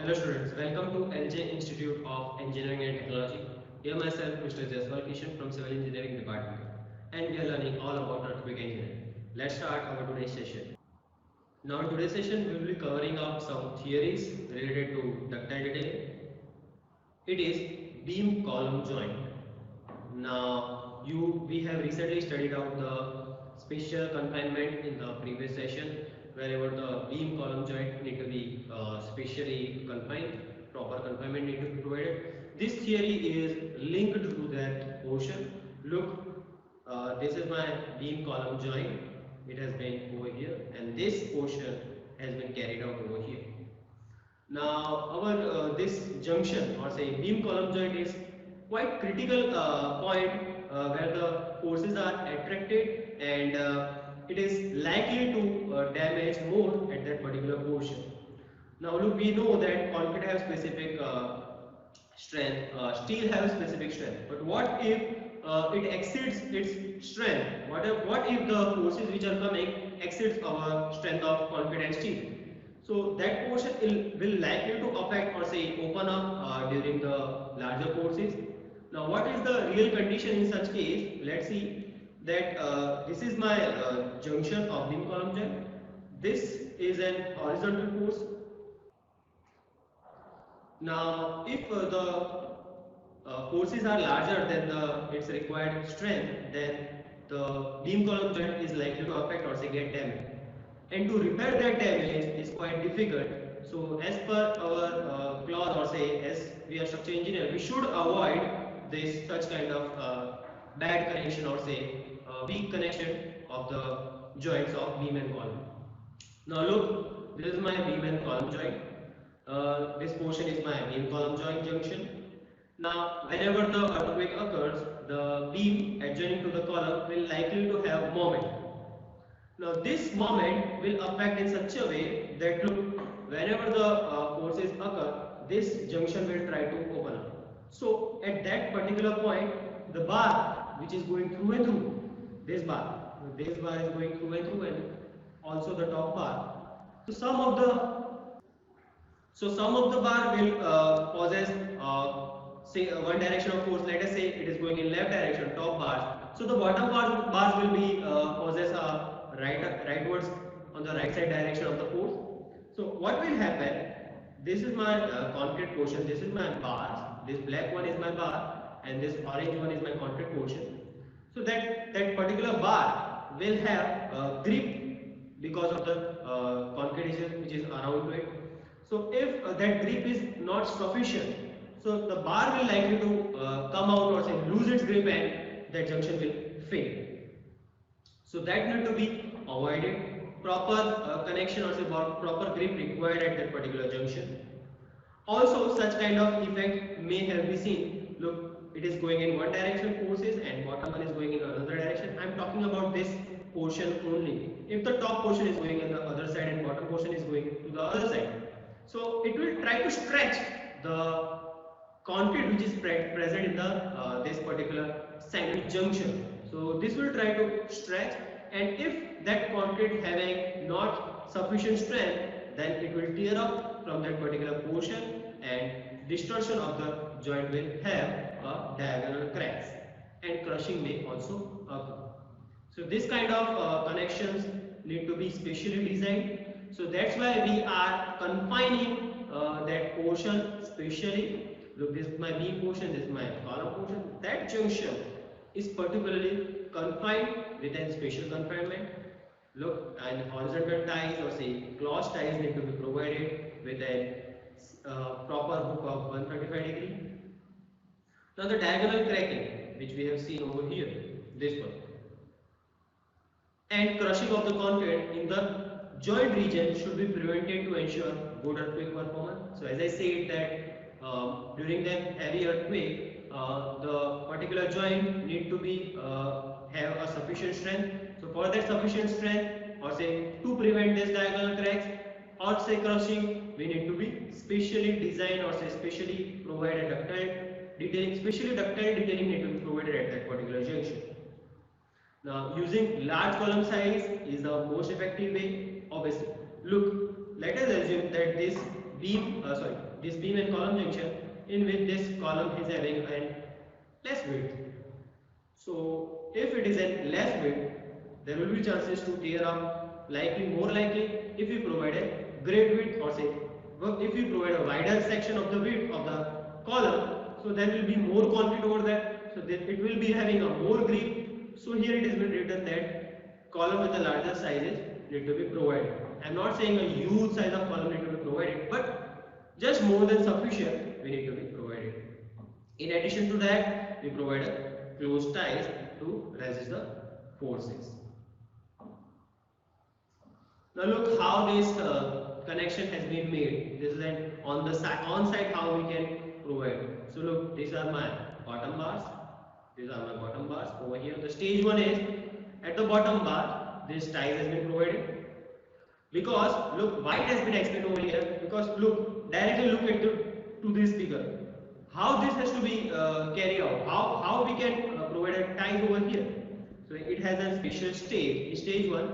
Hello students, welcome to LJ Institute of Engineering and Technology. Here myself, Mr. Jaswal Kishan from Civil Engineering Department, and we are learning all about earthquake engineering. Let's start our today's session. Now in today's session, we will be covering up some theories related to ductile detailing. It is beam column joint. Now we have recently studied out the special confinement in the previous session, wherever the beam column joint need to be specially confined, proper confinement need to be provided. This theory is linked to that portion. Look, this is my beam column joint. It has been over here, and this portion has been carried out over here. Now our this junction or say beam column joint is quite critical point where the forces are attracted and it is likely to damage more at that particular portion. Now look, we know that concrete have specific strength, steel have specific strength, but what if it exceeds its strength? What if the forces which are coming exceeds our strength of concrete and steel? So that portion will likely to affect or say open up during the larger forces. Now what is the real condition in such case? Let's see that this is my junction of beam column joint. This is an horizontal force. Now if the forces are larger than its required strength, then the beam column joint is likely to affect or say get damaged. And to repair that damage is quite difficult. So as per our clause or say as we are structural engineer, we should avoid this such kind of bad connection or say weak connection of the joints of beam and column. Now look, this is my beam and column joint. This portion is my beam column joint junction. Now whenever the earthquake occurs, the beam adjoining to the column will likely to have moment. Now this moment will affect in such a way that look, whenever the forces occur, this junction will try to open up. So at that particular point, the bar which is going through and through, this bar is going through and through, and also the top bar. So some of the bar will possess say one direction of force. Let us say it is going in left direction, top bars. So the bottom bars will be possess a rightwards on the right side direction of the force. So what will happen? This is my concrete portion. This is my bars. This black one is my bar, and this orange one is my concrete portion. So that particular bar will have grip because of the concrete which is around it. So if that grip is not sufficient, so the bar will likely to come out or say lose its grip and that junction will fail. So that need to be avoided. Proper connection or say proper grip required at that particular junction. Also such kind of effect may have been seen. Look, it is going in one direction forces and bottom one is going in another direction. I am talking about this portion only. If the top portion is going in the other side and bottom portion is going to the other side, so it will try to stretch the concrete which is present in the this particular sandwich junction. So this will try to stretch, and if that concrete having not sufficient strength, then it will tear up from that particular portion and distortion of the joint will have a diagonal cracks, and crushing may also occur. So this kind of connections need to be specially designed. So that's why we are confining that portion specially. Look, this is my beam portion, this is my column portion. That junction is particularly confined with a special confinement. Look, and horizontal ties or say cross ties need to be provided with a proper hook of 135 degree. Now the diagonal cracking which we have seen over here, this one, and crushing of the concrete in the joint region should be prevented to ensure good earthquake performance. So as I said that during that heavy earthquake, the particular joint need to be have a sufficient strength. So for that sufficient strength, or say to prevent this diagonal cracks or say crushing, we need to be specially designed or say specially provide a ductile detailing. Specially ductile detailing need to be provided at that particular junction. Now using large column size is the most effective way. Obviously, look, let us assume that this this beam and column junction in which this column is having an less width. So if it is a less width, there will be chances to tear up, likely more likely if we provide a great width, or say if we provide a wider section of the width of the column, so there will be more concrete over there, so that it will be having a more grip. So here it has been written that column with the larger sizes need to be provided. I am not saying a huge size of column need to be provided, but just more than sufficient we need to be provided. In addition to that, we provide a closed ties to resist the forces. Now look how this connection has been made. This is an on site how we can provide. So look, these are my bottom bars. These are my bottom bars over here. The stage one is at the bottom bar. This ties has been provided. Because look, why it has been explained over here? Because look, directly look to this figure. How this has to be carried out? How we can provide a ties over here? So it has a special stage. In stage one,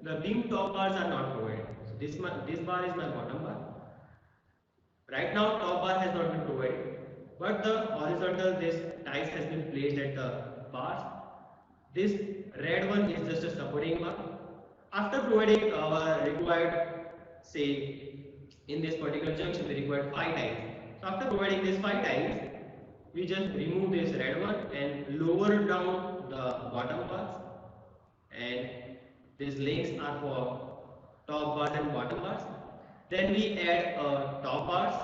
the beam top bars are not provided. So this bar is my bottom bar. Right now, top bar has not been provided, but the horizontal this ties has been placed at the bars. This red one is just a supporting bar. After providing our required, say in this particular junction, we required 5 ties. So after providing this 5 ties, we just remove this red one and lower down the bottom bars, and these links are for top bars and bottom bars. Then we add top bars.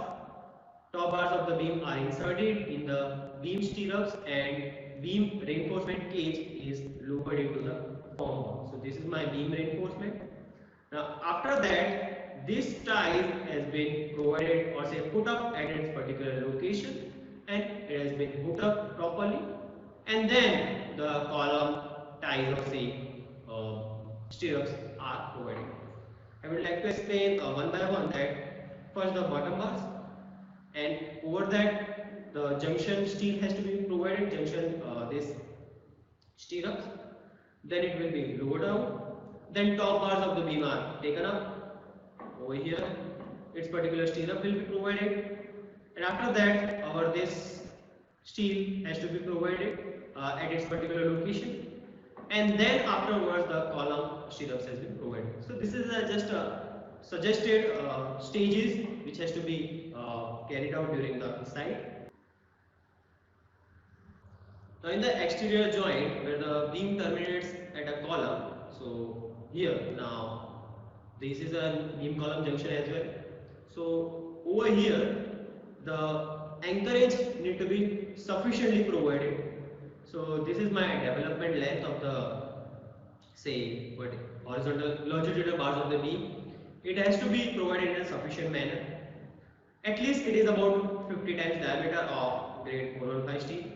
Top bars of the beam are inserted in the beam stirrups, and beam reinforcement cage is lowered into the form bar. So this is my beam reinforcement. Now after that, this ties has been provided, or say put up at its particular location, and it has been put up properly, and then the column ties, or say stirrups are provided. I would like to explain one by one that first the bottom bars, and over that the junction steel has to be provided, junction this stirrups, then it will be lowered down, then top bars of the beam are taken up over here, its particular stirrup will be provided, and after that our this steel has to be provided at its particular location, and then afterwards the column stirrups has been provided. So this is just a suggested stages which has to be carried out during the site. Now in the exterior joint where the beam terminates at a column, so here now this is a beam column junction as well. So over here the anchorage need to be sufficiently provided. So this is my development length of the, say, what horizontal longitudinal bars of the beam. It has to be provided in a sufficient manner. At least it is about 50 times diameter of grade 415 steel,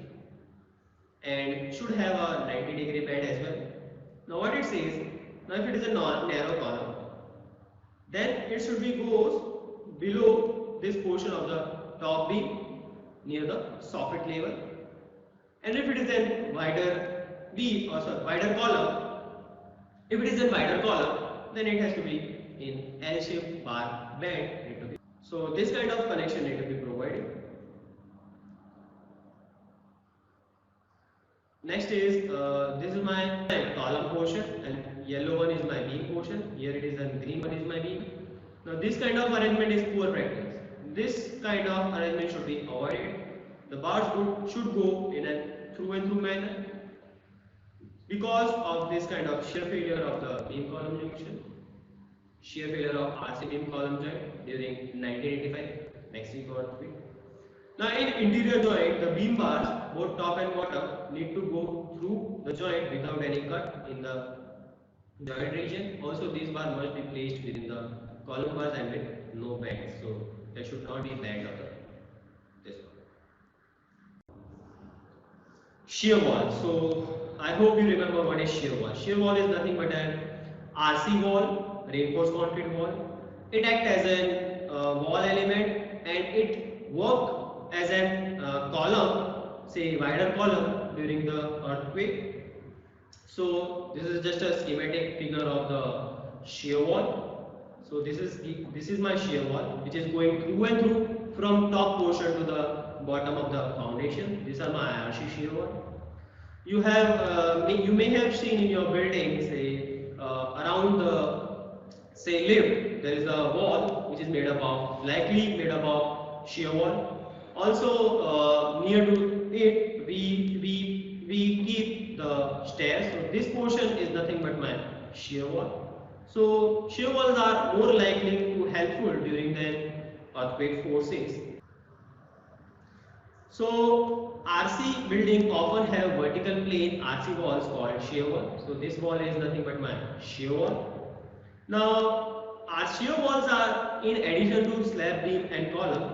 and should have a 90-degree bend as well. Now what it says, now if it is a narrow column, then it should be goes below this portion of the top beam near the soffit level, and if it is a wider beam, or sorry, wider column, if it is a wider column, then it has to be in L-shaped bar bend need to be. So this kind of connection need to be provided. Next is this is my column portion, and yellow one is my beam portion. Here it is, and green one is my beam. Now this kind of arrangement is poor practice. This kind of arrangement should be avoided. The bars should go in a through and through manner. Because of this kind of shear failure of the beam column junction, shear failure of RC beam column joint during 1985, Mexico earthquake. Now in interior joint, the beam bars, both top and bottom, need to go through the joint without any cut in the joint region. Also these bars must be placed within the column bars and with no bends. So there should not be bend of this one. Shear wall. So I hope you remember what is shear wall. Shear wall is nothing but an RC wall, reinforced concrete wall. It acts as a wall element, and it works as a column, say wider column during the earthquake. So this is just a schematic figure of the shear wall. So this is my shear wall, which is going through and through from top portion to the bottom of the foundation. These are my IRC shear wall. You may have seen in your building, say around the lift, there is a wall which is made up of likely made up of shear wall. Also near to it we keep the stairs. So this portion is nothing but my shear wall. So shear walls are more likely to helpful during the earthquake forces. So RC building often have vertical plane RC walls called shear wall. So this wall is nothing but my shear wall. Now our shear walls are in addition to slab, beam and column.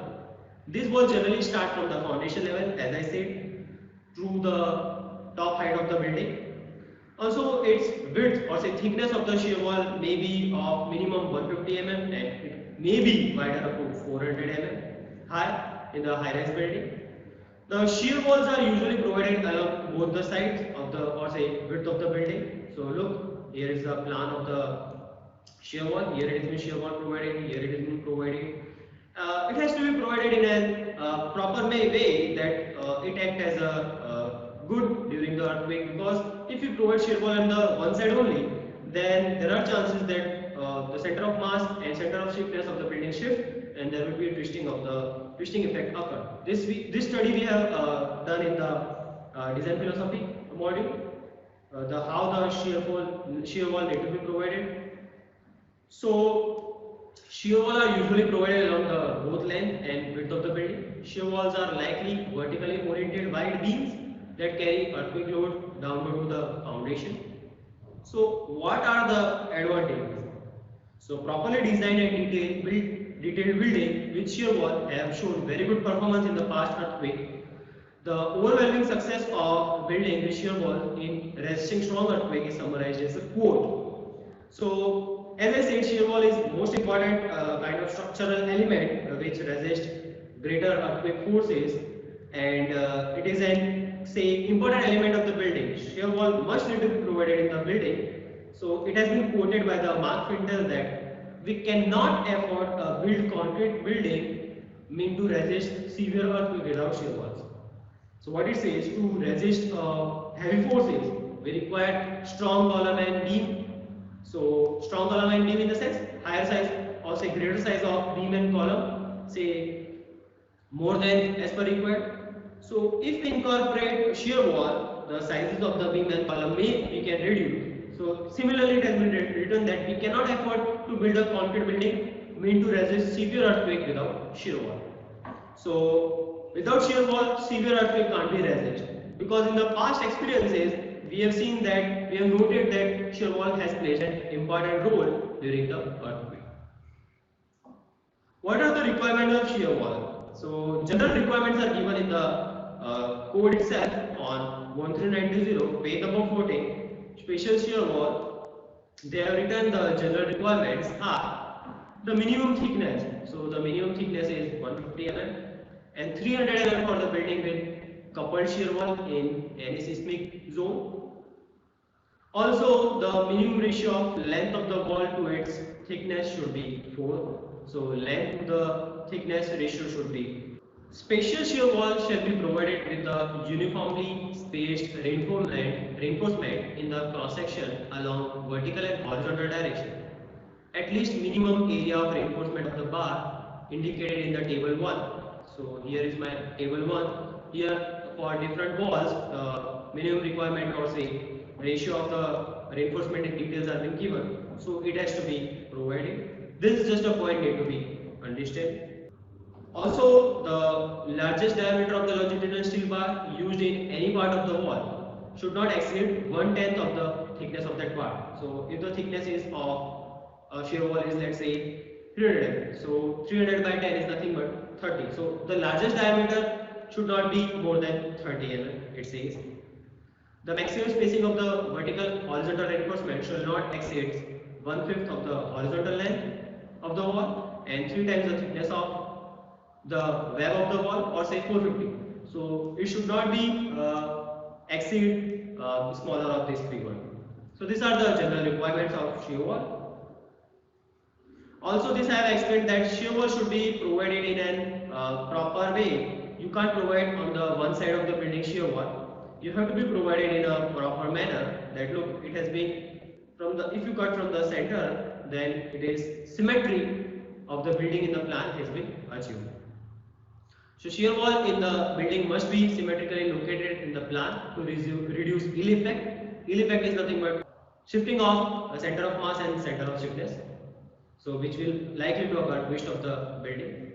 These walls generally start from the foundation level, as I said, to the top height of the building. Also its width or say thickness of the shear wall may be of minimum 150 mm and it may be wider up to 400 mm high in the high-rise building. The shear walls are usually provided along both the sides of the or say width of the building. So look, here is the plan of the shear wall. Here it is shear wall provided. Here it is being provided. It has to be provided in a proper way that it acts as a good during the earthquake, because if you provide shear wall on the one side only, then there are chances that the center of mass and center of stiffness of the building shift, and there will be a twisting effect occur. This study we have done in the design philosophy module, how the shear wall need to be provided. So shear walls are usually provided along the both length and width of the building. Shear walls are likely vertically oriented wide beams that carry earthquake load downward to the foundation. So what are the advantages? So properly designed and detailed building with shear wall have shown very good performance in the past earthquake. The overwhelming success of building with shear wall in resisting strong earthquake is summarized as a quote. So as I said, shear wall is most important kind of structural element which resists greater earthquake forces, and it is an important element of the building. Shear wall must need to be provided in the building. So it has been quoted by the Mark Fintel that we cannot afford a built concrete building meant to resist severe earthquake without shear walls. So what it says, to resist heavy forces, we require strong column and beam. So strong column and beam in the sense higher size or say greater size of beam and column, say more than as per required. So if we incorporate shear wall, the sizes of the beam and column we can reduce. So similarly it has been written that we cannot afford to build a concrete building meant to resist severe earthquake without shear wall. So without shear wall, severe earthquake can't be resisted, because in the past experiences we have noted that shear wall has played an important role during the earthquake. What are the requirements of shear wall? So general requirements are given in the code itself on 1390 page number 14, special shear wall. They have written the general requirements are the minimum thickness. So the minimum thickness is 150 mm and 300 mm for the building with coupled shear wall in any seismic zone. Also, the minimum ratio of length of the wall to its thickness should be 4. So length to the thickness ratio should be. Special shear wall shall be provided with the uniformly spaced reinforcement in the cross section along vertical and horizontal direction. At least minimum area of reinforcement of the bar indicated in the table 1. So here is my table 1. Here for different walls, minimum requirement or say ratio of the reinforcement in details are being given. So it has to be provided. This is just a point need to be understood. Also, the largest diameter of the longitudinal steel bar used in any part of the wall should not exceed 1/10 of the thickness of that part. So if the thickness is of a shear wall is, let's say, 300 mm, so 300 by 10 is nothing but 30. So the largest diameter should not be more than 30 mm, it says. The maximum spacing of the vertical horizontal reinforcement shall not exceed 1/5 of the horizontal length of the wall and 3 times the thickness of the web of the wall, or say 450. So it should not be exceed smaller of this figure. So these are the general requirements of shear wall. Also, this I have explained that shear wall should be provided in an proper way. You can't provide on the one side of the building shear wall. You have to be provided in a proper manner. That look, it has been from the, if you cut from the center, then it is symmetry of the building in the plan has been achieved. So shear wall in the building must be symmetrically located in the plan to reduce ill effect. Ill effect is nothing but shifting of center of mass and center of stiffness. So which will likely to occur west of the building.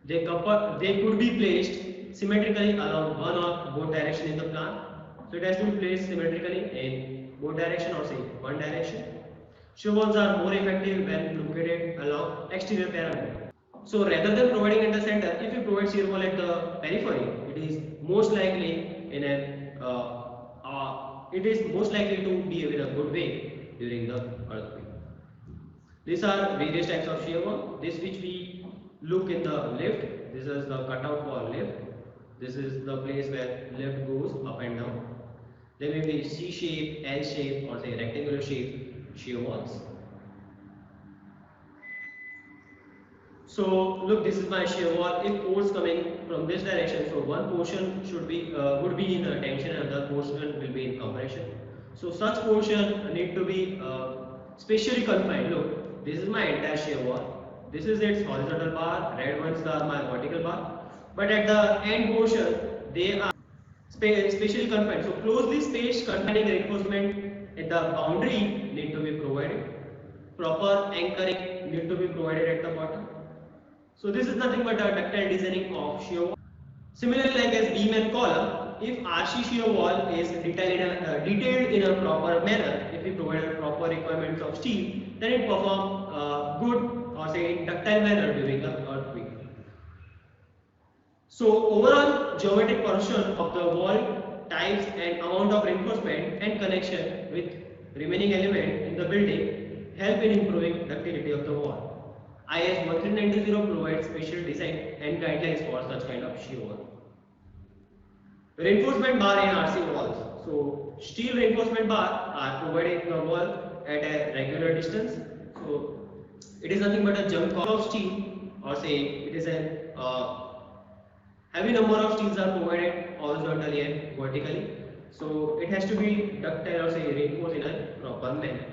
They could be placed symmetrically along one or both direction in the plan. So it has to be placed symmetrically in both direction or say one direction. Shear walls are more effective when located along exterior parameter. So rather than providing at the center, if you provide shear wall at the periphery, it is most likely in it is most likely to behave in a good way during the earthquake. These are various types of shear wall. This which we look in the lift. This is the cutout for lift. This is the place where lift goes up and down. There may be C shape, L shape, or say rectangular shape shear walls. So look, this is my shear wall. If force coming from this direction, so one portion should be would be in tension and other portion will be in compression. So such portion need to be specially confined. Look, this is my entire shear wall. This is its horizontal bar. Red ones are my vertical bar. But at the end portion, they are specially confined. So closely spaced confining reinforcement at the boundary need to be provided. Proper anchoring need to be provided at the bottom. So this is nothing but a ductile designing of shear wall. Similarly, like as beam and column, if RC shear wall is detailed in a proper manner, if we provide proper requirements of steel, then it performs good or say in ductile manner during the earthquake. So overall geometric portion of the wall types and amount of reinforcement and connection with remaining element in the building help in improving ductility of the wall. IS 1390 provides special design and guidelines for such kind of shear wall. Reinforcement bar in RC walls. So steel reinforcement bar are provided in the wall at a regular distance. So it is nothing but a jump of steel, or say it is a heavy number of steels are provided horizontally and vertically. So it has to be ductile or say reinforced in a proper manner.